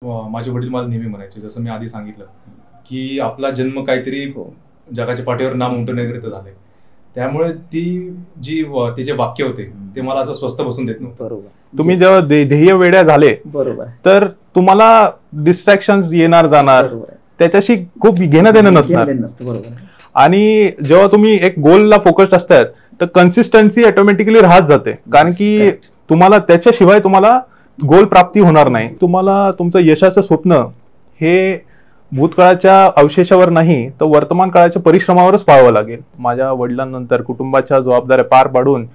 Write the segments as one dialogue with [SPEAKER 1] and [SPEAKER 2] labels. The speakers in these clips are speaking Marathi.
[SPEAKER 1] माझे वडील मला नेहमी म्हणायचे, जसं मी आधी सांगितलं, की आपला जन्म काहीतरी जगाच्या पाठीवर नाम उमटवण्याकरिता झालंय. त्यामुळे तिचे वाक्य होते ते मला असं स्वस्थ बसून देत नव्हतं.
[SPEAKER 2] बरोबर.
[SPEAKER 3] तुम्ही जेव्हा ध्येय वेड्या झाले
[SPEAKER 2] बरोबर
[SPEAKER 3] तर तुम्हाला डिस्ट्रॅक्शन्स येणार जाणार, त्याच्याशी खूप घेणं देणं नसणार.
[SPEAKER 2] बरोबर.
[SPEAKER 3] आणि जेव्हा तुम्ही एक गोलला फोकस्ड असतात तर कन्सिस्टन्सी ऑटोमॅटिकली राहत जाते, कारण की तुम्हाला त्याच्याशिवाय तुम्हाला गोल प्राप्ती होणार नाही. तुम्हाला तुमचं यशाचं स्वप्न हे भूतकाळाच्या अवशेषावर नाही तर वर्तमान काळाच्या परिश्रमावरच पाहावं लागेल. माझ्या वडिलांनंतर कुटुंबाच्या जबाबदाऱ्या पार पाडून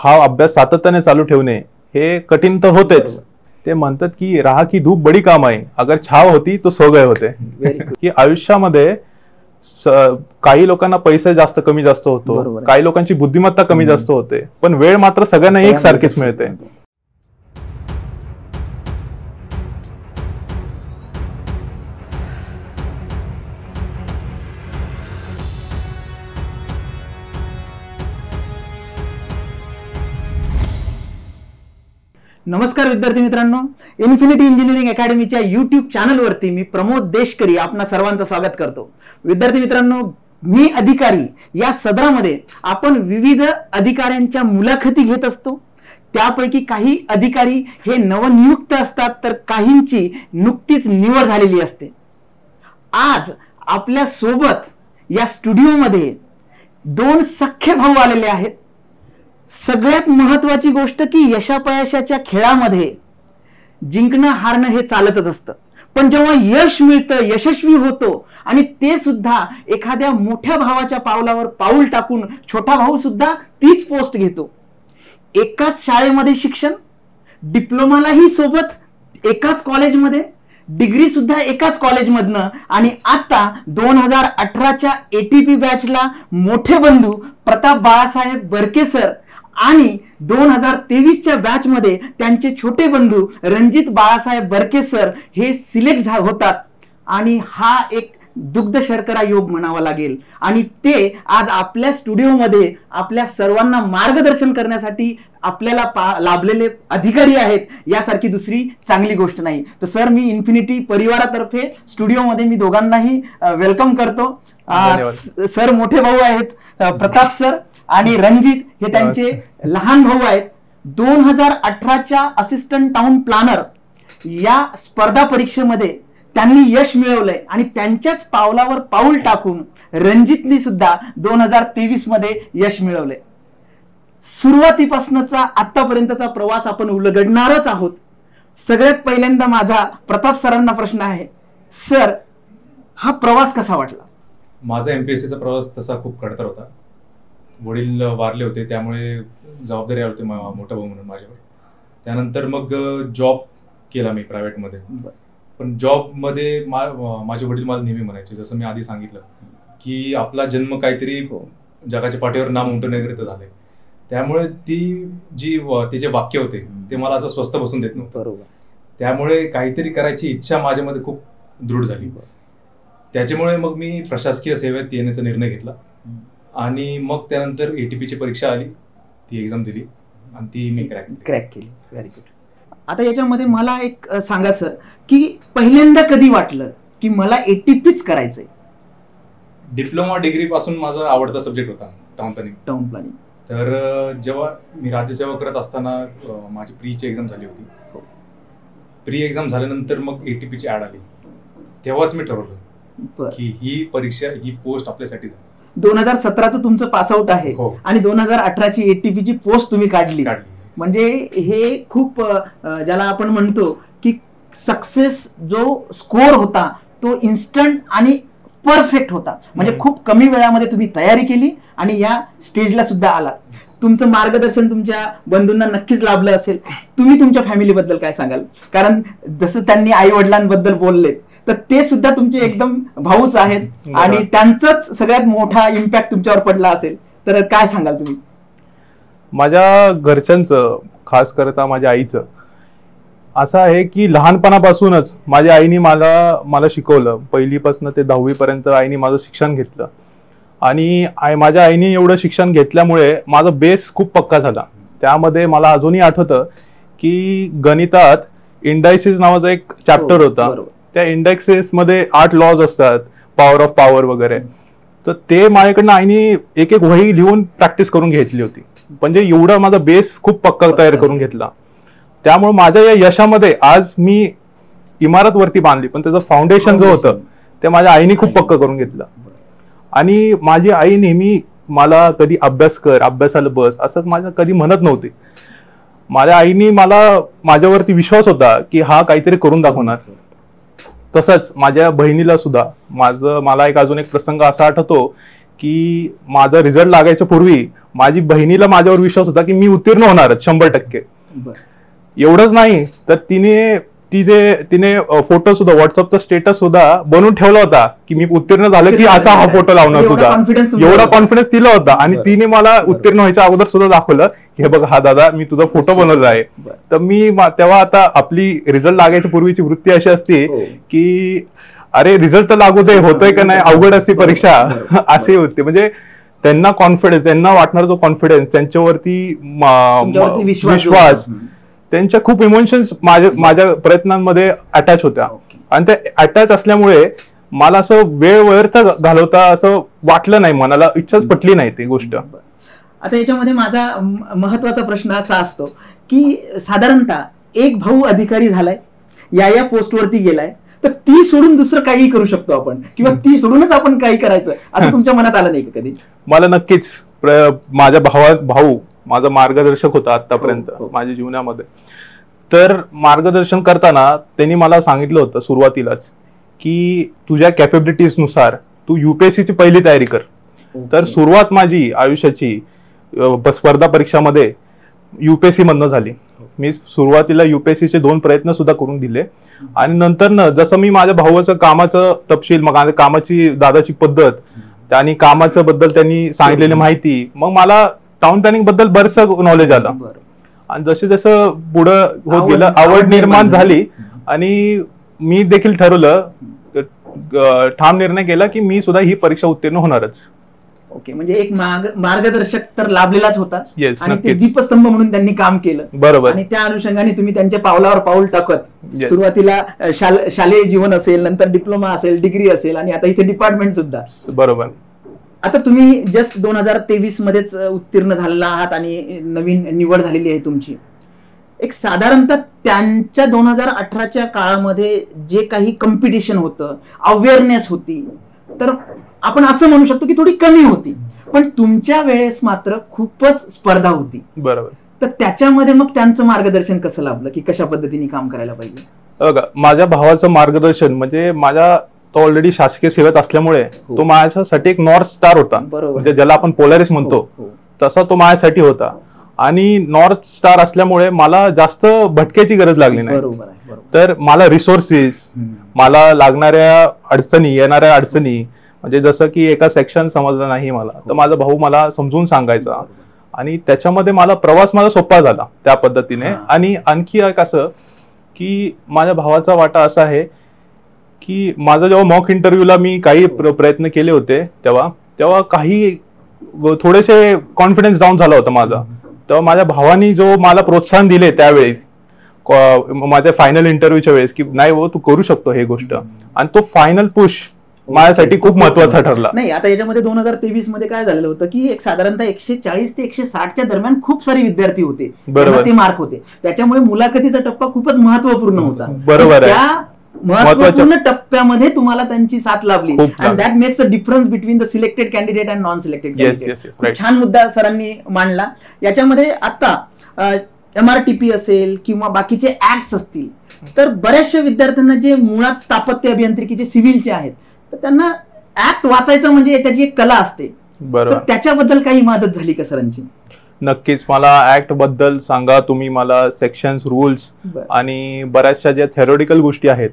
[SPEAKER 3] हा अभ्यास सातत्याने चालू ठेवणे हे कठीण तर होतेच. ते म्हणतात की राहा की धूप बडी काम आहे, अगर छाव होती तो सो गए होते. की आयुष्यामध्ये काही लोकांना पैसे जास्त कमी जास्त होतो, काही लोकांची बुद्धिमत्ता कमी जास्त होते, पण वेळ मात्र सगळ्यांना एकसारखीच मिळते.
[SPEAKER 2] नमस्कार विद्यार्थी मित्रांनो, इन्फिनिटी इंजिनिअरिंग अकॅडमीच्या यूट्यूब चॅनलवरती मी प्रमोद देशकरी आपणा सर्वांचं स्वागत करतो. विद्यार्थी मित्रांनो, मी अधिकारी या सदरामध्ये आपण विविध अधिकाऱ्यांच्या मुलाखती घेत असतो. त्यापैकी काही अधिकारी हे नवनियुक्त असतात तर काहींची नुकतीच निवड झालेली असते. आज आपल्या सोबत या स्टुडिओमध्ये दोन सख्खे भाऊ आलेले आहेत. सगळ्यात महत्वाची गोष्ट की यशापयशाच्या खेळामध्ये जिंकणं हारणं हे चालतच असतं, पण जेव्हा यश मिळतं, यशस्वी होतो आणि ते सुद्धा एखाद्या मोठ्या भावाच्या पावलावर पाऊल टाकून छोटा भाऊ सुद्धा तीच पोस्ट घेतो. एकाच शाळेमध्ये शिक्षण, डिप्लोमालाही सोबत एकाच कॉलेजमध्ये, डिग्री सुद्धा एकाच कॉलेजमधनं, आणि आता 2018च्या ATP बॅचला मोठे बंधू प्रताप बाळासाहेब बर्के सर आणि 2023च्या बॅच मध्ये त्यांचे छोटे बंधू रणजित बाळासाहेब बर्के सर हे सिलेक्ट होतात. आणि हा एक दुग्ध शर्करा योग म्हणावा लागेल. आणि ते आज आपल्या स्टुडिओमध्ये आपल्या सर्वांना मार्गदर्शन करण्यासाठी आपल्याला लाभलेले अधिकारी आहेत, यासारखी दुसरी चांगली गोष्ट नाही. तर सर, मी इन्फिनिटी परिवारातर्फे स्टुडिओमध्ये मी दोघांनाही वेलकम करतो. सर मोठे भाऊ आहेत प्रताप सर, आणि रणजित हे त्यांचे लहान भाऊ आहेत. 2018च्या असिस्टंट टाउन प्लॅनर या स्पर्धा परीक्षेमध्ये त्यांनी यश मिळवलंय आणि त्यांच्याच पावलावर पाऊल टाकून रणजितनी सुद्धा 2023 मध्ये यश मिळवलंय. सुरुवातीपासूनचा आतापर्यंतचा प्रवास आपण उलगडणारच आहोत. सगळ्यात पहिल्यांदा माझा प्रताप सरांना प्रश्न आहे. सर, हा प्रवास कसा वाटला?
[SPEAKER 1] माझा MPSCचा प्रवास तसा खूप खडतर होता. वडील वारले होते, त्यामुळे जबाबदारी आली होती मोठा भाऊ म्हणून माझ्यावर. त्यानंतर मग जॉब केला मी प्रायव्हेटमध्ये. पण जॉबमध्ये माझे वडील मला नेहमी म्हणायचे, जसं मी आधी सांगितलं, की आपला जन्म काहीतरी जगाच्या पाठीवर नाम उमटवण्याकरिता झालंय. त्यामुळे तिचे वाक्य होते ते मला असं स्वस्थ बसून देत नव्हतं.
[SPEAKER 2] बरोबर.
[SPEAKER 1] त्यामुळे काहीतरी करायची इच्छा माझ्यामध्ये खूप दृढ झाली. त्याच्यामुळे मग मी प्रशासकीय सेवेत येण्याचा निर्णय घेतला आणि मग त्यानंतर ATPची परीक्षा आली, ती एक्झाम दिली आणि ती मी क्रॅक केली.
[SPEAKER 2] Very good. आता याच्यामध्ये मला एक सांगा सर, की पहिल्यांदा कधी वाटलं की मला ATPच करायचंय?
[SPEAKER 1] डिप्लोमा डिग्री पासून माझा आवडता सब्जेक्ट होता टाउन प्लॅनिंग. तर जेव्हा मी राज्यसेवा करत असताना माझी प्रीची एक्झाम झाली होती. प्री एक्झाम झाल्यानंतर मग ATPची ऍड आली. तेव्हाच मी ठरवलं की ही परीक्षा, ही पोस्ट आपल्यासाठी झाली.
[SPEAKER 2] 2017चं तुमचं पासआउट आहे आणि 2018ची ATPची पोस्ट तुम्ही काढली. म्हणजे हे खूप ज्याला आपण म्हणतो की सक्सेस जो स्कोर होता तो इन्स्टंट आणि परफेक्ट होता. म्हणजे खूप कमी वेळामध्ये तुम्ही तयारी केली आणि या स्टेजला सुद्धा आला. तुमचं मार्गदर्शन तुमच्या बंधूंना नक्कीच लाभलं असेल. तुम्ही तुमच्या फॅमिलीबद्दल काय सांगाल? कारण जसं त्यांनी आई वडिलांबद्दल बोललेत तर ते सुद्धा तुमचे एकदम भाऊच आहेत आणि त्यांचाच सगळ्यात मोठा इम्पॅक्ट तुमच्यावर पडला असेल, तर काय सांगाल तुम्ही?
[SPEAKER 3] माझ्या घरच्यांचं, खास करता माझ्या आईचं असं आहे की लहानपणापासूनच माझ्या आईने मला शिकवलं. पहिलीपासून ते 10वी पर्यंत आईने माझं शिक्षण घेतलं आणि माझ्या आईने एवढं शिक्षण घेतल्यामुळे माझा बेस खूप पक्का झाला. त्यामध्ये मला अजूनही आठवतं की गणितात इंडायसिस नावाचा एक चॅप्टर होता. त्या इंडेक्सेस मध्ये 8 लॉज असतात, पॉवर ऑफ पॉवर वगैरे. तर ते माझ्याकडनं आईने एक एक वही लिहून प्रॅक्टिस करून घेतली होती. म्हणजे एवढा माझा बेस खूप पक्का तयार करून घेतला. त्यामुळे माझ्या या यशामध्ये आज मी इमारत वरती बांधली, पण त्याचं फाउंडेशन जो होतं ते माझ्या आईने खूप पक्का करून घेतलं. आणि माझी आई नेहमी मला कधी अभ्यास कर, अभ्यासाला बस असं माझं कधी म्हणत नव्हती. माझ्या आईने माझ्यावरती विश्वास होता की हा काहीतरी करून दाखवणार. तसंच माझ्या बहिणीला सुद्धा मला अजून एक प्रसंग असा आठवतो की माझा रिझल्ट लागायच्या पूर्वी माझी बहिणीला माझ्यावर विश्वास होता की मी उत्तीर्ण होणारच 100%. एवढंच नाही तर तिने फोटो सुद्धा व्हॉट्सअपचा स्टेटस सुद्धा बनवून ठेवला होता की मी उत्तीर्ण झालं की असा हा फोटो लावणार तुझा. एवढा कॉन्फिडन्स तिला होता. आणि तिने मला उत्तीर्ण व्हायच्या अगोदर सुद्धा दाखवलं की हे बघ हा दादा मी तुझा फोटो बनवला आहे. तर मी तेव्हा आता आपली रिझल्ट लागायच्या पूर्वीची वृत्ती अशी असते की अरे रिझल्ट तर लागू दे, होतोय का नाही, अवघड असते परीक्षा असे होते. म्हणजे त्यांना कॉन्फिडन्स, त्यांना वाटणार जो कॉन्फिडन्स, त्यांच्यावरती विश्वास, त्यांच्या खूप इमोशन्स माझ्या प्रयत्नांमध्ये अटॅच होत्या. आणि त्या अटॅच असल्यामुळे मला असं वेळ व्यर्थ घालवता असं वाटलं नाही, मनाला इच्छाच पटली नाही ती गोष्ट.
[SPEAKER 2] आता याच्यामध्ये माझा महत्वाचा प्रश्न असा असतो की साधारणतः एक भाऊ अधिकारी झालाय, या पोस्टवरती गेलाय, तर ती सोडून दुसरं काही करू शकतो आपण, किंवा ती सोडूनच आपण काही करायचं असं तुमच्या मनात आलं नाही का कधी?
[SPEAKER 3] मला नक्कीच माझ्या भाऊ माझा मार्गदर्शक होता आतापर्यंत माझ्या जीवनामध्ये. तर मार्गदर्शन करताना त्यांनी मला सांगितलं होतं सुरुवातीलाच की तुझ्या कॅपेबिलिटीज नुसार तू UPSC ची पहिली तयारी कर. तर सुरुवात माझी आयुष्याची स्पर्धा परीक्षामध्ये UPSC मधनं झाली. मी सुरुवातीला UPSC चे 2 प्रयत्न सुद्धा करून दिले. आणि नंतर जसं मी माझ्या भावाचं कामाचं तपशील, मग कामाची दादाची पद्धत आणि कामाच्या बद्दल त्यांनी सांगितलेली माहिती, मग मला टाउन प्लॅनिंग बद्दल बरंचसं नॉलेज आलं. आणि जसं जसं पुढं होत गेलं आवड निर्माण झाली. आणि मी देखील ठरवलं, ठाम निर्णय केला की मी सुद्धा ही परीक्षा उत्तीर्ण होणारच.
[SPEAKER 2] ओके, म्हणजे एक मार्गदर्शक तर लाभलेलाच होता. आणि ते
[SPEAKER 3] नक्कीच.
[SPEAKER 2] दीपस्तंभ म्हणून त्यांनी काम केलं.
[SPEAKER 3] बरोबर.
[SPEAKER 2] आणि त्या अनुषंगाने तुम्ही त्यांच्या पावलावर पाऊल टाकत सुरुवातीला शालेय जीवन असेल, नंतर डिप्लोमा असेल, डिग्री असेल, आणि आता इथे डिपार्टमेंट सुद्धा.
[SPEAKER 3] बरोबर.
[SPEAKER 2] आता तुम्ही जस्ट 2023 मध्येच उत्तीर्ण झालेला आहात आणि नवीन निवड झालेली आहे तुमची. एक साधारणतः त्यांच्या 2018च्या काळामध्ये जे काही कॉम्पिटिशन होतं, अवेअरनेस होती, तर आपण असं म्हणू शकतो की थोडी कमी होती. पण तुमच्या वेळेस मात्र खूपच स्पर्धा होती.
[SPEAKER 3] बरोबर.
[SPEAKER 2] तर त्याच्यामध्ये मग त्यांचं मार्गदर्शन कसं लाभलं की कशा पद्धतीने काम करायला पाहिजे?
[SPEAKER 3] बघा, माझ्या भावाचं मार्गदर्शन म्हणजे तो ऑलरेडी शासकीय सेवेत असल्यामुळे तो माझ्यासाठी एक नॉर्थ स्टार होता. म्हणजे ज्याला आपण पोलॅरिस म्हणतो तसा तो माझ्यासाठी होता. आणि नॉर्थ स्टार असल्यामुळे मला जास्त भटक्याची गरज लागली नाही. तर मला रिसोर्सेस, मला लागणाऱ्या अडचणी, येणाऱ्या अडचणी, म्हणजे जसं की एका सेक्शन समजलं नाही मला तर माझा भाऊ मला समजून सांगायचा. आणि त्याच्यामध्ये प्रवास माझा सोपा झाला त्या पद्धतीने. आणि आणखी एक असं की माझ्या भावाचा वाटा असा आहे की माझा जेव्हा मॉक इंटरव्ह्यूला मी काही प्रयत्न केले होते तेव्हा काही थोडेसे कॉन्फिडन्स डाऊन झाला होता माझा. तेव्हा माझ्या भावानी जो मला प्रोत्साहन दिले त्यावेळी माझ्या फायनल इंटरव्ह्यूच्या वेळेस की नाही हो तू करू शकतो हे गोष्ट. आणि तो फायनल पुश माझ्यासाठी खूप महत्वाचा ठरला.
[SPEAKER 2] नाही, आता याच्यामध्ये 2023 मध्ये काय झालेलं होतं की एक साधारणतः 140 ते 160च्या दरम्यान खूप सारे विद्यार्थी होते, ते मार्क होते. त्याच्यामुळे मुलाखतीचा टप्पा खूपच महत्वपूर्ण होता.
[SPEAKER 3] बरोबर आहे.
[SPEAKER 2] त्या महत्वपूर्ण टप्प्यामध्ये तुम्हाला त्यांची साथ लाभली. And that makes a difference between the selected candidate and non selected candidate. छान मुद्दा सरांनी मांडला. याच्यामध्ये आता MRTP असेल किंवा बाकीचे ऍक्ट्स असतील तर बऱ्याचशा विद्यार्थ्यांना जे मुळात स्थापत्य अभियांत्रिकीचे सिव्हिलचे आहेत तर त्यांना ऍक्ट वाचायचं म्हणजे त्याची एक कला असते.
[SPEAKER 3] बरोबर.
[SPEAKER 2] त्याच्याबद्दल काही मदत झाली का सरांची?
[SPEAKER 3] नक्कीच. मला ऍक्ट बद्दल सांगा तुम्ही. मला सेक्शन्स, रूल्स आणि बऱ्याचशा ज्या थेरोटिकल गोष्टी आहेत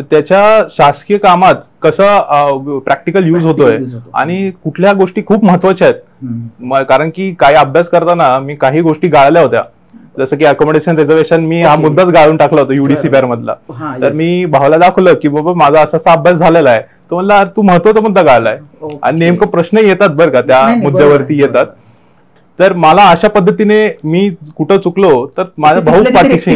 [SPEAKER 3] त्याच्या शासकीय कामात कसं प्रॅक्टिकल युज होतोय आणि कुठल्या गोष्टी खूप महत्वाच्या आहेत. कारण की काही अभ्यास करताना मी काही गोष्टी गाळल्या होत्या, जसं की अकोमोडेशन रिझर्वेशन मी हा मुद्दाच गाळून टाकला होता UDCPR मधला. तर मी भावाला दाखवलं की बाबा माझा असा अभ्यास झालेला आहे. तो म्हणला तू महत्वाचा मुद्दा गाळलाय. आणि नेमकं प्रश्न येतात बरं का त्या मुद्द्यावरती येतात. तर मला अशा पद्धतीने मी कुठं चुकलो तर माझा भाऊ पाठीशी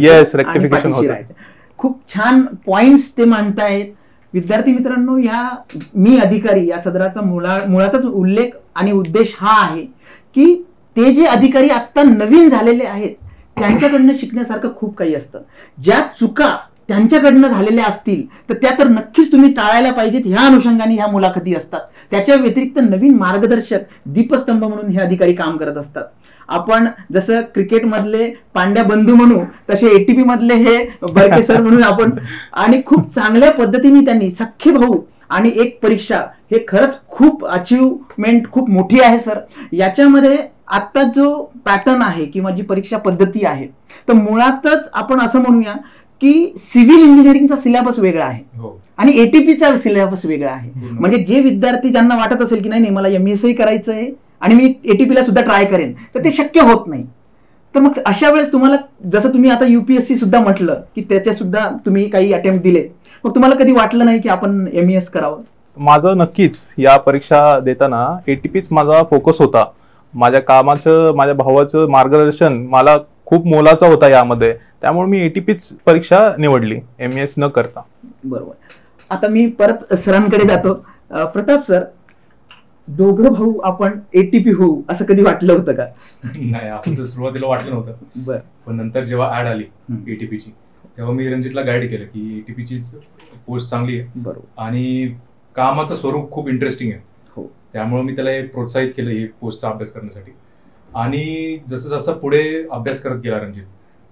[SPEAKER 3] येस रेक्टिफिकेशन होतं.
[SPEAKER 2] खूप छान पॉइंट्स ते मांडतायत. विद्यार्थी मित्रांनो, ह्या मी अधिकारी या सदराचा मुळातच उल्लेख आणि उद्देश हा आहे की ते जे अधिकारी आता नवीन झालेले आहेत त्यांच्याकडनं शिकण्यासारखं खूप काही असतं. ज्या चुका त्यांच्याकडनं झालेल्या असतील तर त्या तर नक्कीच तुम्ही टाळायला पाहिजेत. ह्या अनुषंगाने ह्या मुलाखती असतात. त्याच्या व्यतिरिक्त नवीन मार्गदर्शक दीपस्तंभ म्हणून हे अधिकारी काम करत असतात. आपण जसं क्रिकेटमधले पांड्या बंधू म्हणू तसे ATP मधले हे बरके सर म्हणून आपण, आणि खूप चांगल्या पद्धतीने त्यांनी सख्खे भाऊ आणि एक परीक्षा, हे खरंच खूप अचिव्हमेंट खूप मोठी आहे सर. याच्यामध्ये आता जो पॅटर्न आहे किंवा जी परीक्षा पद्धती आहे तर मुळातच आपण असं म्हणूया की सिव्हिल इंजिनिअरिंगचा सिलेबस वेगळा आहे आणि ATPचा सिलेबस वेगळा आहे. म्हणजे जे विद्यार्थी ज्यांना वाटत असेल की नाही मला MSc करायचं आहे आणि मी ATPला सुद्धा ट्राय करेन, तर ते शक्य होत नाही. तर मग अशा वेळेस तुम्हाला, जसं तुम्ही आता UPSC सुद्धा म्हटलं की त्याच्या सुद्धा तुम्ही काही अटेम्प्ट दिले, मग तुम्हाला कधी वाटलं नाही की आपण MES करावं?
[SPEAKER 3] माझं नक्कीच या परीक्षा देताना ATPच माझा फोकस होता. माझ्या कामाचं, माझ्या भावाचं मार्गदर्शन मला खूप मोलाचा होता यामध्ये, त्यामुळे मी ATPच परीक्षा निवडली MES न करता.
[SPEAKER 2] बरोबर. आता मी परत सरांकडे जातो. प्रताप सर, दोघं भाऊ आपण ATP होऊ असं कधी वाटलं होतं का?
[SPEAKER 1] नाही, असं तर सुरुवातीला वाटलं नव्हतं.
[SPEAKER 2] बरं.
[SPEAKER 1] पण नंतर जेव्हा ऍड आली ATPची तेव्हा मी रणजितला गाईड केलं की ATPची पोस्ट चांगली आहे.
[SPEAKER 2] बरोबर.
[SPEAKER 1] आणि कामाचं स्वरूप खूप इंटरेस्टिंग आहे.
[SPEAKER 2] हो.
[SPEAKER 1] त्यामुळे मी त्याला प्रोत्साहित केलं हे पोस्टचा अभ्यास करण्यासाठी. आणि जसं जसं पुढे अभ्यास करत गेला रणजित,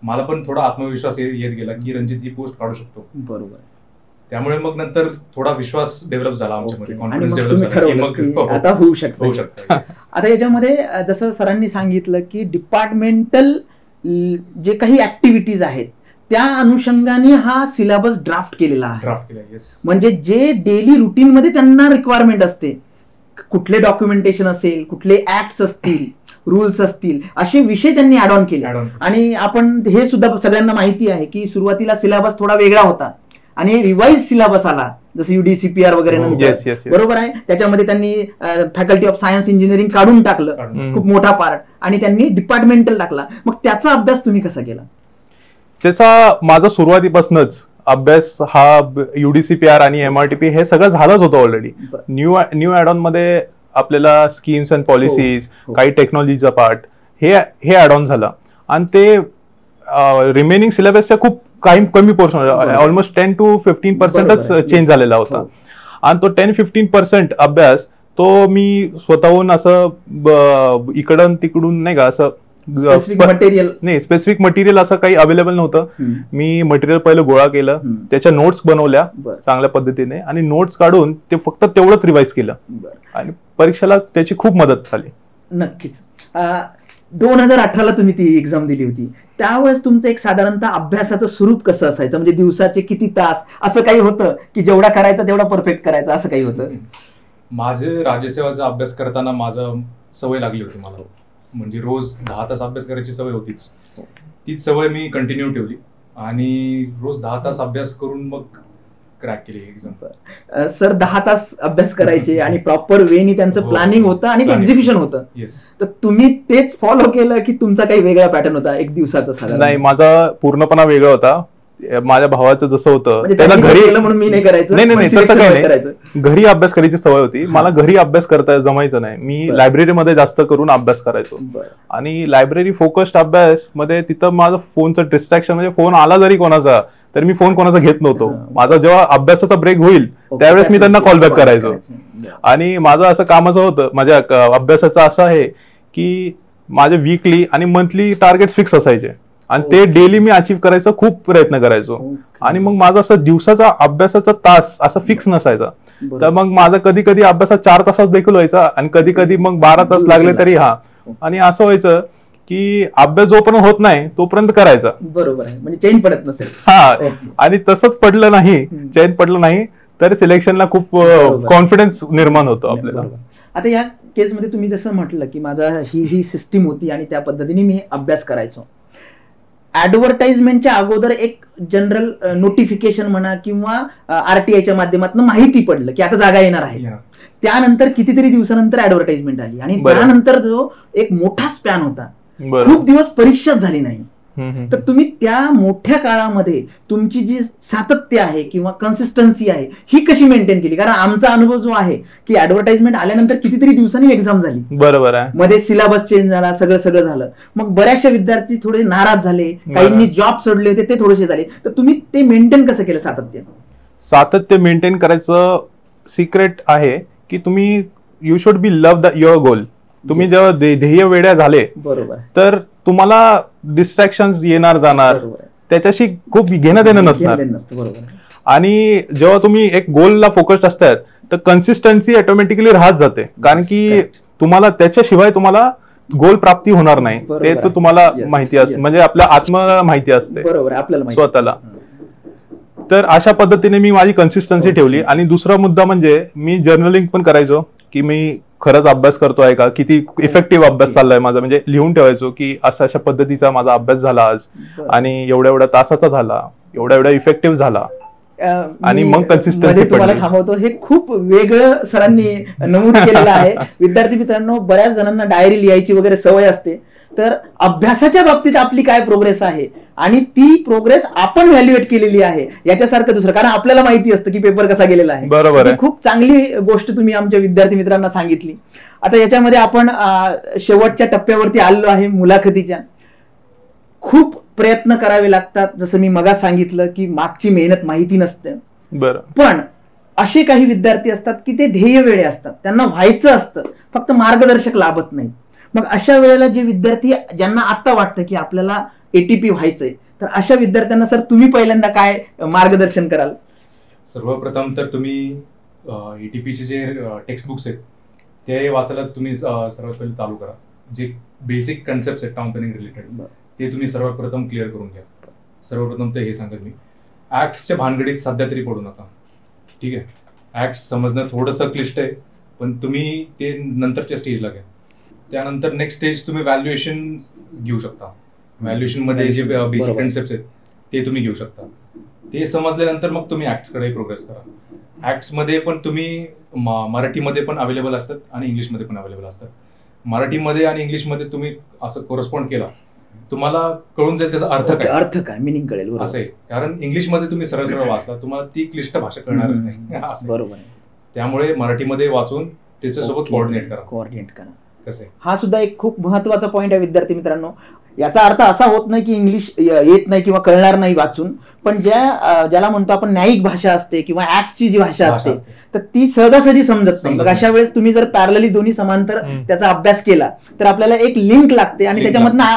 [SPEAKER 1] मला पण थोडा आत्मविश्वास येत गेला की रणजित ही पोस्ट काढू शकतो.
[SPEAKER 2] बरोबर.
[SPEAKER 1] त्यामुळे मग नंतर थोडा विश्वास डेव्हलप झाला आमच्यामध्ये, कॉन्फिडन्स
[SPEAKER 2] आणि
[SPEAKER 1] डेव्हलप झाला की मग
[SPEAKER 2] आता होऊ शकतं.
[SPEAKER 1] Yes.
[SPEAKER 2] आता याच्यामध्ये जसं सरांनी सांगितलं की डिपार्टमेंटल जे काही ऍक्टिव्हिटीज आहेत त्या अनुषंगाने हा सिलेबस ड्राफ्ट केलेला आहे. म्हणजे जे डेली रुटीन मध्ये त्यांना रिक्वायरमेंट असते, कुठले डॉक्युमेंटेशन असेल, कुठले ऍक्ट्स असतील, रूल्स असतील, असे विषय त्यांनी ऍड ऑन केले. आणि आपण हे सुद्धा सगळ्यांना माहिती आहे की सुरुवातीला सिलेबस थोडा वेगळा होता आणि रिवाइज सिलेबस आला, जसं UDCPR वगैरे नंतर, बरोबर आहे. त्याच्यामध्ये त्यांनी फॅकल्टी ऑफ सायन्स इंजिनिअरिंग काढून टाकलं, खूप मोठा पार्ट, आणि त्यांनी डिपार्टमेंटल टाकला. मग त्याचा अभ्यास तुम्ही कसा केला?
[SPEAKER 3] त्याचा माझा सुरुवातीपासूनच अभ्यास हा UDCPR आणि MRTP हे सगळं झालंच होतं ऑलरेडी. न्यू ऍड ऑन मध्ये आपल्याला स्कीम्स अँड पॉलिसीज, काही टेक्नॉलॉजीचा पार्ट हे ऍड ऑन झालं. आणि ते रिमेनिंग सिलेबसच्या खूप काही कमी पोर्शन, ऑलमोस्ट 10 to 15% चेंज झालेला होता. आणि तो 10-15% अभ्यास तो मी स्वतःहून असं इकडून तिकडून नाही का, असं स्पेसिफिक मटेरियल असं काही अवेलेबल नव्हतं. मी मटेरियल पहिलं गोळा केलं, त्याच्या नोट्स बनवल्या चांगल्या पद्धतीने, आणि नोट्स काढून ते फक्त तेवढंच रिवाइज केलं, आणि परीक्षेला त्याची खूप मदत झाली.
[SPEAKER 2] नक्कीच. 2018ला तुम्ही ती एक्झाम दिली होती, त्यावेळेस तुमचं एक साधारणतः अभ्यासाचं स्वरूप कसं असायचं? म्हणजे दिवसाचे किती तास, असं काही होतं की जेवढा करायचा तेवढा परफेक्ट करायचा, असं काही होतं?
[SPEAKER 1] माझे राज्यसेवाचा अभ्यास करताना माझं सवय लागली होती मला, म्हणजे रोज 10 तास अभ्यास करायची सवय होतीच. तीच सवय मी कंटिन्यू ठेवली आणि रोज 10 तास अभ्यास करून मग क्रॅक केली एक्झाम.
[SPEAKER 2] सर 10 तास अभ्यास करायचे आणि प्रॉपर वेनी त्यांचं प्लॅनिंग होतं आणि एक्झिक्युशन होतं. तर तुम्ही तेच फॉलो केलं की तुमचा काही वेगळा पॅटर्न होता एक दिवसाचा?
[SPEAKER 3] नाही, माझा पूर्णपणा वेगळा होता. माझ्या भावाचं जसं होतं त्याला घरी
[SPEAKER 2] म्हणून मी नाही करायचं.
[SPEAKER 3] नाही, तसं काही नाही. घरी अभ्यास करायची सवय होती मला. घरी अभ्यास करता जमायचं नाही. मी लायब्ररीमध्ये जास्त करून अभ्यास करायचो. आणि लायब्ररी फोकस्ड अभ्यास मध्ये तिथं माझं फोनचं डिस्ट्रॅक्शन, म्हणजे फोन आला जरी कोणाचा तर मी फोन कोणाचा घेत नव्हतो. माझा जेव्हा अभ्यासाचा ब्रेक होईल त्यावेळेस मी त्यांना कॉल बॅक करायचो. आणि माझं असं कामाचं होतं, माझ्या अभ्यासाचं असं आहे की माझे वीकली आणि मंथली टार्गेट्स फिक्स असायचे, आणि ते डेली मी अचीव्ह करायचा खूप प्रयत्न करायचो. आणि मग माझा असं दिवसाचा अभ्यासाचा तास असं फिक्स नसायचा. तर मग माझा कधी कधी अभ्यासात 4 तासात देखील व्हायचा, आणि कधी कधी मग 12 तास लागले तरी. आणि असं व्हायचं की अभ्यास जोपर्यंत होत नाही तोपर्यंत करायचा.
[SPEAKER 2] बरोबर आहे, म्हणजे चेन पडत नसेल.
[SPEAKER 3] आणि तसंच पडलं नाही, चेन पडलं नाही तर सिलेक्शनला खूप कॉन्फिडन्स निर्माण होतो आपल्याला.
[SPEAKER 2] आता या केसमध्ये तुम्ही जसं म्हटलं की माझा ही सिस्टीम होती आणि त्या पद्धतीने मी अभ्यास करायचो. ऍडव्हर्टाइजमेंटच्या अगोदर एक जनरल नोटिफिकेशन म्हणा किंवा RTIच्या माध्यमातून माहिती पडलं की आता जागा येणार आहे, त्यानंतर कितीतरी दिवसानंतर ऍडव्हर्टाइजमेंट आली आणि
[SPEAKER 3] बरं.
[SPEAKER 2] त्यानंतर जो एक मोठा स्पॅन होता,
[SPEAKER 3] बरं.
[SPEAKER 2] खूप दिवस परीक्षाच झाली नाही.
[SPEAKER 3] हम्म.
[SPEAKER 2] तर तुम्ही त्या मोठ्या काळामध्ये तुमची जी सातत्य आहे किंवा कन्सिस्टन्सी आहे ही कशी मेंटेन केली? कारण आमचा अनुभव जो आहे की ऍडव्हर्टाइजमेंट आल्यानंतर कितीतरी दिवसांनी एक्झाम झाली,
[SPEAKER 3] बरोबर आहे.
[SPEAKER 2] मध्ये सिलेबस चेंज झाला, सगळं झालं. मग बऱ्याचशा विद्यार्थी थोडे नाराज झाले, काहींनी जॉब सोडले होते ते थोडेसे झाले. तर तुम्ही ते मेंटेन कसं केलं
[SPEAKER 3] सातत्य मेंटेन करायचं सिक्रेट आहे की तुम्ही you should be love your गोल. तुम्ही जेव्हा ध्येय वेड्या झाले,
[SPEAKER 2] बरोबर,
[SPEAKER 3] तर तुम्हाला डिस्ट्रॅक्शन येणार जाणार, त्याच्याशी खूप घेणं देणं नसणार.
[SPEAKER 2] बरोबर.
[SPEAKER 3] आणि जेव्हा तुम्ही एक गोलला फोकस्ड असतात तर कन्सिस्टन्सी ऑटोमॅटिकली राहत जाते, कारण की तुम्हाला त्याच्याशिवाय तुम्हाला गोल प्राप्ती होणार नाही. ते तर तुम्हाला माहिती असते, म्हणजे आपल्या आत्म माहिती असते
[SPEAKER 2] बरोबर आपल्याला
[SPEAKER 3] स्वतःला. तर अशा पद्धतीने मी माझी कन्सिस्टन्सी ठेवली. आणि दुसरा मुद्दा म्हणजे मी जर्नलिंग पण करायचो की मी खरंच अभ्यास करतोय का, किती इफेक्टिव्ह अभ्यास चाललाय माझा, म्हणजे लिहून ठेवायचो की अशा पद्धतीचा माझा अभ्यास झाला आज, आणि एवढ्या तासाचा झाला, एवढा इफेक्टिव्ह झाला. आणि मग कन्सिस्टन्सी
[SPEAKER 2] तुम्हाला थांबवतो. हे खूप वेगळं सरांनी नमूद केलेलं आहे. विद्यार्थी मित्रांनो, बऱ्याच जणांना डायरी लिहायची वगैरे सवय असते, तर अभ्यासाच्या बाबतीत आपली काय प्रोग्रेस आहे आणि ती प्रोग्रेस आपण व्हॅल्युएट केलेली आहे याच्यासारखं दुसरं, कारण आपल्याला माहिती असतं की पेपर कसा गेलेला आहे.
[SPEAKER 3] बरोबर आहे.
[SPEAKER 2] खूप चांगली गोष्ट तुम्ही आमच्या विद्यार्थी मित्रांना सांगितली. आता याच्यामध्ये आपण शेवटच्या टप्प्यावरती आलेलो आहे मुलाखतीच्या. खूप प्रयत्न करावे लागतात, जसं मी मगाच सांगितलं की मागची मेहनत माहिती नसते.
[SPEAKER 3] बरं.
[SPEAKER 2] पण असे काही विद्यार्थी असतात की ते ध्येय वेळे असतात, त्यांना व्हायचं असतं, फक्त मार्गदर्शक लाभत नाही. मग अशा वेळेला जे विद्यार्थी ज्यांना आता वाटतं की आपल्याला एटीपी व्हायचंय, तर अशा विद्यार्थ्यांना सर तुम्ही पहिल्यांदा काय मार्गदर्शन कराल?
[SPEAKER 1] सर्वप्रथम तर तुम्ही एटीपीचे जे टेक्स्ट बुक्स आहेत ते वाचायला तुम्ही सर्वात पहिले चालू करा. जे बेसिक कन्सेप्ट आहेत टाउन प्लॅनिंग रिलेटेड ते तुम्ही सर्वात प्रथम क्लिअर करून घ्या. सर्वप्रथम तर हे सांगत मी, ऍक्ट्सच्या भानगडीत सध्या तरी पडू नका. ठीक आहे, ऍक्ट्स समजणं थोडंसं क्लिष्ट आहे, पण तुम्ही ते नंतरच्या स्टेजला घ्या. त्यानंतर नेक्स्ट स्टेज तुम्ही व्हॅल्युएशन घेऊ शकता. व्हॅल्युएशन मध्ये जे बेसिक कन्सेप्ट आहेत ते तुम्ही घेऊ शकता. ते समजल्यानंतर मग तुम्ही ऍक्ट्सकडे प्रोग्रेस करा. ऍक्ट्स मध्ये पण तुम्ही मराठीमध्ये पण अवेलेबल असतात आणि इंग्लिशमध्ये पण अवेलेबल असतात. मराठीमध्ये आणि इंग्लिशमध्ये तुम्ही असं कोरस्पॉन्ड केला, तुम्हाला कळून जाईल त्याचा अर्थ काय,
[SPEAKER 2] मिनिंग कळेल.
[SPEAKER 1] असं आहे, कारण इंग्लिशमध्ये तुम्ही सरळ सरळ वाचला, तुम्हाला ती क्लिष्ट भाषा कळणारच नाही.
[SPEAKER 2] बरोबर.
[SPEAKER 1] त्यामुळे मराठीमध्ये वाचून त्याच्यासोबत कोऑर्डिनेट करा.
[SPEAKER 2] हा सुद्धा एक खूप महत्वाचा पॉईंट आहे विद्यार्थी मित्रांनो. याचा अर्थ असा होत नाही की इंग्लिश येत नाही किंवा कळणार नाही वाचून, पण ज्याला म्हणतो आपण न्यायिक भाषा असते किंवा ऍक्टची जी भाषा असते तर ती सहजासहजी समजत नाही. मग अशा वेळेस तुम्ही जर पॅरलली दोन्ही समांतर त्याचा अभ्यास केला तर आपल्याला एक लिंक लागते आणि त्याच्यामधनं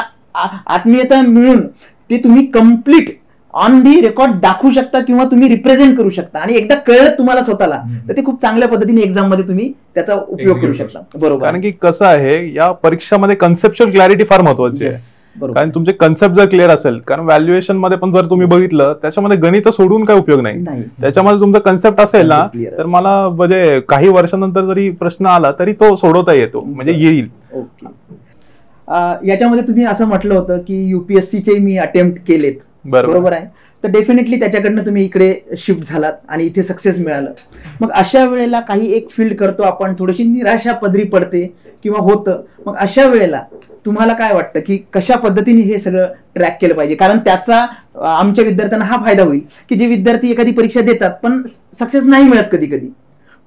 [SPEAKER 2] आत्मीयता मिळून ते तुम्ही कम्प्लीट ऑन दी रेकॉर्ड दाखवू शकता किंवा तुम्ही रिप्रेझेंट करू शकता. आणि एकदा कळलं तुम्हाला स्वतःला तर ते खूप चांगल्या पद्धतीने एक्झाम मध्ये तुम्ही त्याचा उपयोग करू शकता. बरोबर.
[SPEAKER 3] कारण की कसं आहे, या परीक्षामध्ये कन्सेप्च्युअल क्लॅरिटी फार महत्वाची आहे. कारण तुमचे कन्सेप्ट जर क्लिअर असेल, कारण व्हॅल्युएशन मध्ये पण जर तुम्ही बघितलं त्याच्यामध्ये गणित सोडून काय उपयोग नाही. त्याच्यामध्ये तुमचा कन्सेप्ट असेल ना, तर मला म्हणजे काही वर्षानंतर जरी प्रश्न आला तरी तो सोडवता येतो, म्हणजे येईल.
[SPEAKER 2] ओके. याच्यामध्ये तुम्ही असं म्हटलं होतं की युपीएससीचे मी अटेम्प्ट केलेत, बरोबर आहे. तर डेफिनेटली त्याच्याकडनं तुम्ही इकडे शिफ्ट झालात आणि इथे सक्सेस मिळालं. मग अशा वेळेला काही एक फील्ड करतो आपण, थोडीशी निराशा पदरी पडते किंवा होतं. मग अशा वेळेला तुम्हाला काय वाटतं की कशा पद्धतीने हे सगळं ट्रॅक केलं पाहिजे? कारण त्याचा आमच्या विद्यार्थ्यांना हा फायदा होईल की जे विद्यार्थी एखादी परीक्षा देतात पण सक्सेस नाही मिळत कधी कधी,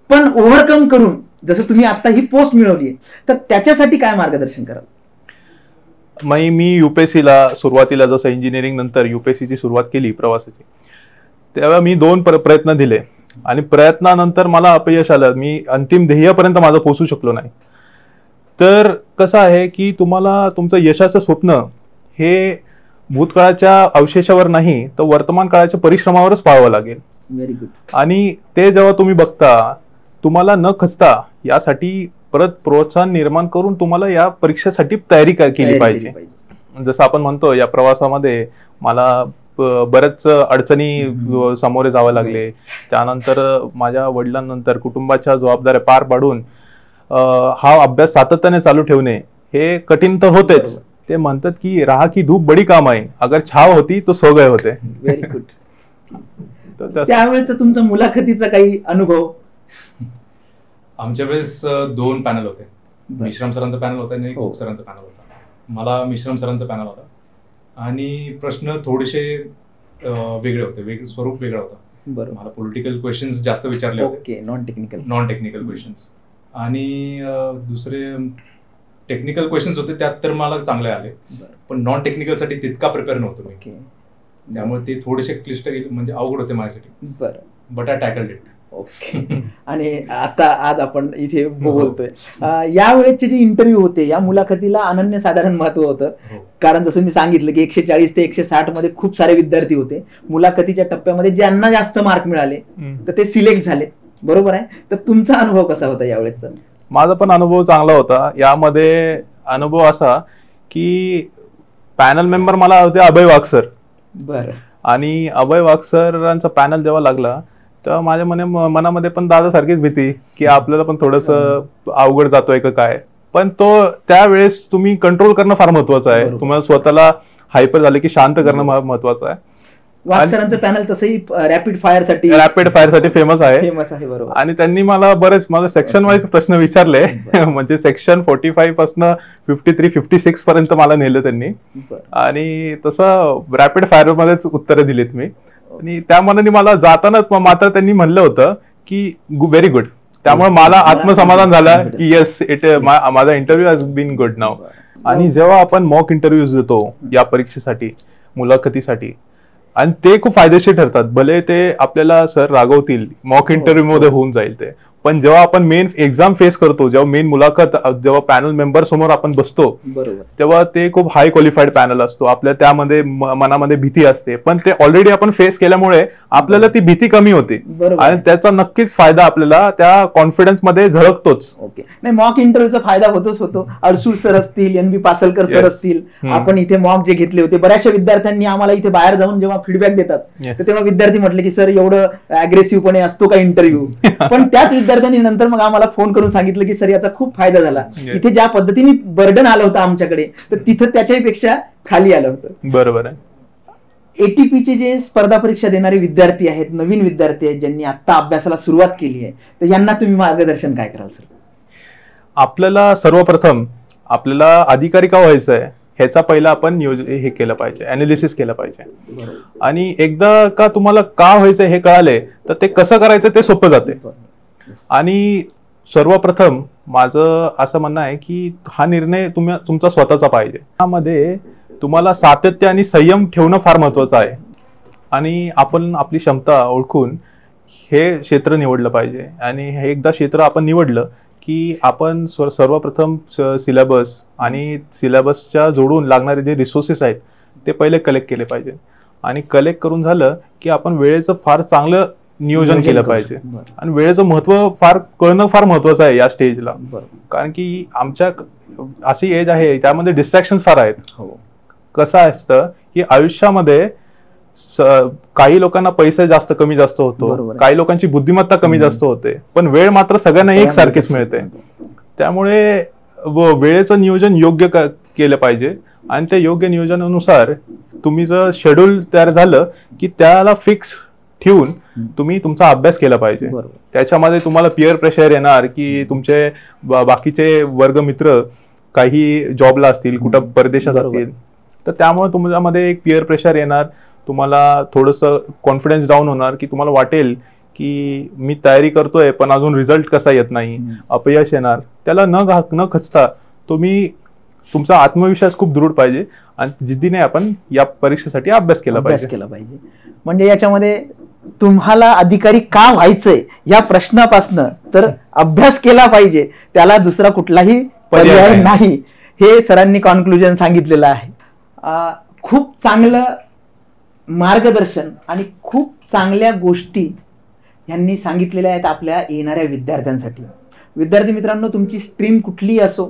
[SPEAKER 2] पण ओव्हरकम करून जसं तुम्ही आता ही पोस्ट मिळवली आहे, तर त्याच्यासाठी काय मार्गदर्शन कराल?
[SPEAKER 3] मी युपीएससीला सुरुवातीला जसं इंजिनिअरिंग नंतर युपीएससीची सुरुवात केली प्रवासाची, तेव्हा मी 2 प्रयत्न दिले आणि प्रयत्नानंतर मला अपयश आलं. मी अंतिम ध्येयापर्यंत माझं पोहोचू शकलो नाही. तर कसं आहे की तुम्हाला तुमचं यशाचं स्वप्न हे भूतकाळाच्या अवशेषावर नाही तर वर्तमान काळाच्या परिश्रमावरच पाहावं लागेल.
[SPEAKER 2] Very good.
[SPEAKER 3] आणि ते जेव्हा तुम्ही बघता, तुम्हाला न खचता यासाठी परत प्रोत्साहन निर्माण करून तुम्हाला या परीक्षेसाठी तयारी केली पाहिजे. जसं आपण म्हणतो, या प्रवासामध्ये मला बऱ्याच अडचणी सामोरे जावे लागले. त्यानंतर माझ्या वडिलांनंतर कुटुंबाच्या जबाबदाऱ्या पार पाडून हा अभ्यास सातत्याने चालू ठेवणे हे कठीण तर होतेच. ते म्हणतात की राहा की धूप बडी काम आहे, अगर छाव होती तो सो गए होते.
[SPEAKER 2] Very good. त्यावेळेचा तुमचा मुलाखतीचा काही अनुभव?
[SPEAKER 1] आमच्या वेळेस 2 पॅनल होते.
[SPEAKER 2] बरं.
[SPEAKER 1] मिश्रम सरांचा पॅनल होता आणि
[SPEAKER 2] हो.
[SPEAKER 1] कोक सरांचा पॅनल होता. मला मिश्रम सरांचा पॅनल होता आणि प्रश्न थोडेसे वेगळे होते, स्वरूप वेगळा होता.
[SPEAKER 2] बरोबर.
[SPEAKER 1] मला पॉलिटिकल क्वेश्चन्स जास्त विचारले होते,
[SPEAKER 2] ओके, नॉन
[SPEAKER 1] टेक्निकल क्वेश्चन्स. आणि दुसरे टेक्निकल क्वेश्चन्स होते, त्यात तर मला चांगले आले, पण नॉन टेक्निकलसाठी तितका प्रिपेअर नव्हतो मी.
[SPEAKER 2] ओके.
[SPEAKER 1] त्यामुळे ते थोडेसे क्लिष्ट म्हणजे अवघड होते माझ्यासाठी.
[SPEAKER 2] बरं.
[SPEAKER 1] But I tackled it.
[SPEAKER 2] Okay. आणि आता आज आपण इथे बोलतोय, यावेळेचे जे इंटरव्ह्यू होते, या मुलाखतीला अनन्यसाधारण महत्व होतं. कारण जसं मी सांगितलं की 140 ते 160 मध्ये खूप सारे विद्यार्थी होते. मुलाखतीच्या टप्प्यामध्ये ज्यांना जास्त मार्क मिळाले तर ते सिलेक्ट झाले, बरोबर आहे. तर तुमचा अनुभव कसा होता यावेळेचा?
[SPEAKER 3] माझा पण अनुभव चांगला होता. यामध्ये अनुभव असा की पॅनल मेंबर मला होते अभय वाघ सर.
[SPEAKER 2] बरं.
[SPEAKER 3] आणि अभय वाघ सरांचा पॅनल जेव्हा लागला तेव्हा माझ्या मनामध्ये पण दादासारखीच भीती की आपल्याला पण थोडंसं अवघड जातोय का काय. पण तो त्यावेळेस तुम्ही कंट्रोल करणं फार महत्वाचं आहे. तुम्हाला स्वतःला हायपर झाले की शांत करणं महत्वाचं आहे.
[SPEAKER 2] वाघ सरांचं पॅनल तसंही रॅपिड फायर साठी
[SPEAKER 3] फेमस आहे.
[SPEAKER 2] बरोबर.
[SPEAKER 3] आणि त्यांनी मला माझं सेक्शन वाईज प्रश्न विचारले. म्हणजे सेक्शन 45 पासून 53-56 पर्यंत मला नेलं त्यांनी. आणि तसं रॅपिड फायर मध्येच उत्तरं दिलीत मी. आणि त्या मनाने मला जाताना मात्र त्यांनी म्हणलं होतं की व्हेरी गुड. त्यामुळे मला आत्मसमाधान झालं की येस माझा इंटरव्ह्यू हॅज बीन गुड नाव. आणि जेव्हा आपण मॉक इंटरव्ह्यूज देतो या परीक्षेसाठी, मुलाखतीसाठी, आणि ते खूप फायदेशीर ठरतात. भले ते आपल्याला सर रागवतील, मॉक इंटरव्ह्यू मध्ये होऊन जाईल ते, पण जेव्हा आपण मेन एक्झाम फेस करतो, जेव्हा मेन मुलाखत, जेव्हा पॅनल मेंबर समोर आपण बसतो, तेव्हा ते खूप हाय क्वालिफाईड पॅनल असतो. आपल्या त्यामध्ये मनामध्ये भीती असते, पण ते ऑलरेडी आपण फेस केल्यामुळे आपल्याला ती भीती कमी होते आणि त्याचा नक्कीच फायदा आपल्याला त्या कॉन्फिडन्स मध्ये झळकतोच.
[SPEAKER 2] ओके. नाही, मॉक इंटरव्ह्यूचा फायदा होतोच होतो. अडसूळ सर असतील, NB पासलकर सर असतील, आपण इथे मॉक जे घेतले होते, बऱ्याचशा विद्यार्थ्यांनी आम्हाला इथे बाहेर जाऊन जेव्हा फीडबॅक देतात तर तेव्हा विद्यार्थी म्हटले की सर एवढं अग्रेसिव्हपणे असतो का इंटरव्ह्यू. पण त्याच विद्यार्थ्यांनी नंतर मग आम्हाला फोन करून सांगितलं की सर याचा खूप फायदा झाला. इथे ज्या पद्धतीने बर्डन आलं होतं आमच्याकडे, तर तिथं त्याच्यापेक्षा खाली आलं होतं.
[SPEAKER 3] बरोबर आहे.
[SPEAKER 2] ATPचे जे स्पर्धा परीक्षा देणारे विद्यार्थी आहेत, नवीन विद्यार्थी आहेत, ज्यांनी आता अभ्यासाला सुरुवात केली आहे, तर यांना तुम्ही मार्गदर्शन काय कराल सर?
[SPEAKER 3] आपल्याला सर्वप्रथम आपल्याला अधिकारी का व्हायचं आहे ह्याचा पहिला आपण हे केलं पाहिजे, अनालिसिस केलं पाहिजे. आणि एकदा का तुम्हाला का व्हायचं हे कळाले तर ते कसं करायचं ते सोपं जाते. आणि सर्वप्रथम माझं असं म्हणणं आहे की हा निर्णय तुमचा स्वतःचा पाहिजे. त्यामध्ये तुम्हाला सातत्य आणि संयम ठेवणं फार महत्वाचं आहे. आणि आपण आपली क्षमता ओळखून हे क्षेत्र निवडलं पाहिजे. आणि हे एकदा क्षेत्र आपण निवडलं की आपण सर्वप्रथम सिलेबस आणि सिलेबसच्या जोडून लागणारे जे रिसोर्सेस आहेत ते पहिले कलेक्ट केले पाहिजे. आणि कलेक्ट करून झालं की आपण वेळेचं फार चांगलं नियोजन केलं पाहिजे. आणि वेळेचं महत्व कळणं फार महत्वाचं आहे या स्टेजला. कारण की आमच्या अशी एज आहे त्यामध्ये डिस्ट्रॅक्शन फार आहेत. कसं असतं की आयुष्यामध्ये काही लोकांना पैसे कमी जास्त होतो, काही लोकांची बुद्धिमत्ता कमी जास्त होते, पण वेळ मात्र सगळ्यांना एकसारखीच मिळते. त्यामुळे वेळेचं नियोजन योग्य केलं पाहिजे. आणि त्या योग्य नियोजनानुसार तुम्ही जर शेड्यूल तयार झालं की त्याला फिक्स ठेवून तुम्ही तुमचा अभ्यास केला पाहिजे. त्याच्यामध्ये तुम्हाला पिअर प्रेशर येणार की तुमचे बाकीचे वर्गमित्र काही जॉबला असतील, कुठं परदेशात असतील, तर त्यामुळे तुमच्यामध्ये एक पिअर प्रेशर येणार. तुम्हाला थोडंसं कॉन्फिडन्स डाऊन होणार की तुम्हाला वाटेल की मी तयारी करतोय पण अजून रिझल्ट कसा येत नाही, अपयश येणार. त्याला न खचता तुम्ही तुमचा आत्मविश्वास खूप दृढ पाहिजे आणि जिद्दीने आपण या परीक्षेसाठी अभ्यास केला पाहिजे.
[SPEAKER 2] म्हणजे याच्यामध्ये तुम्हाला अधिकारी का व्हायचंय या प्रश्नापासनं तर अभ्यास केला पाहिजे, त्याला दुसरा कुठलाही पर्याय नाही, हे सरांनी कॉन्क्लुजन सांगितलेलं आहे. खूप चांगलं मार्गदर्शन आणि खूप चांगल्या गोष्टी यांनी सांगितलेल्या आहेत आपल्या येणाऱ्या विद्यार्थ्यांसाठी. विद्यार्थी मित्रांनो, तुमची स्ट्रीम कुठलीही असो,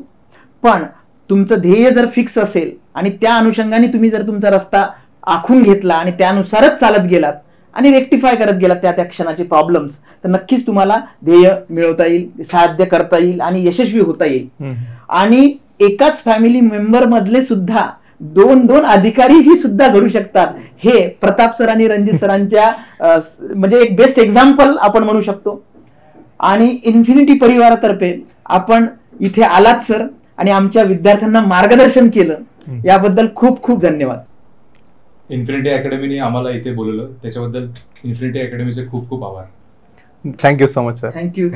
[SPEAKER 2] पण तुमचं ध्येय जर फिक्स असेल आणि त्या अनुषंगाने तुम्ही जर तुमचा रस्ता आखून घेतला आणि त्यानुसारच चालत गेलात आणि रेक्टिफाय करत गेलात त्या क्षणाचे प्रॉब्लेम्स, तर नक्कीच तुम्हाला ध्येय मिळवता येईल, साध्य करता येईल आणि यशस्वी होता येईल. आणि एकाच फॅमिली मेंबर मधले सुद्धा 2 अधिकारीही सुद्धा घडू शकतात, हे प्रताप सर आणि रणजित सरांच्या म्हणजे एक बेस्ट एक्झाम्पल आपण म्हणू शकतो. आणि इन्फिनिटी परिवारातर्फे आपण इथे आलात सर आणि आमच्या विद्यार्थ्यांना मार्गदर्शन केलं याबद्दल खूप खूप धन्यवाद.
[SPEAKER 1] इन्फिनिटी अकॅडमीने आम्हाला इथे बोलवलं त्याच्याबद्दल इन्फिनिटी अकॅडमीचे खूप खूप आभार.
[SPEAKER 3] Thank you so much sir.
[SPEAKER 2] Thank you.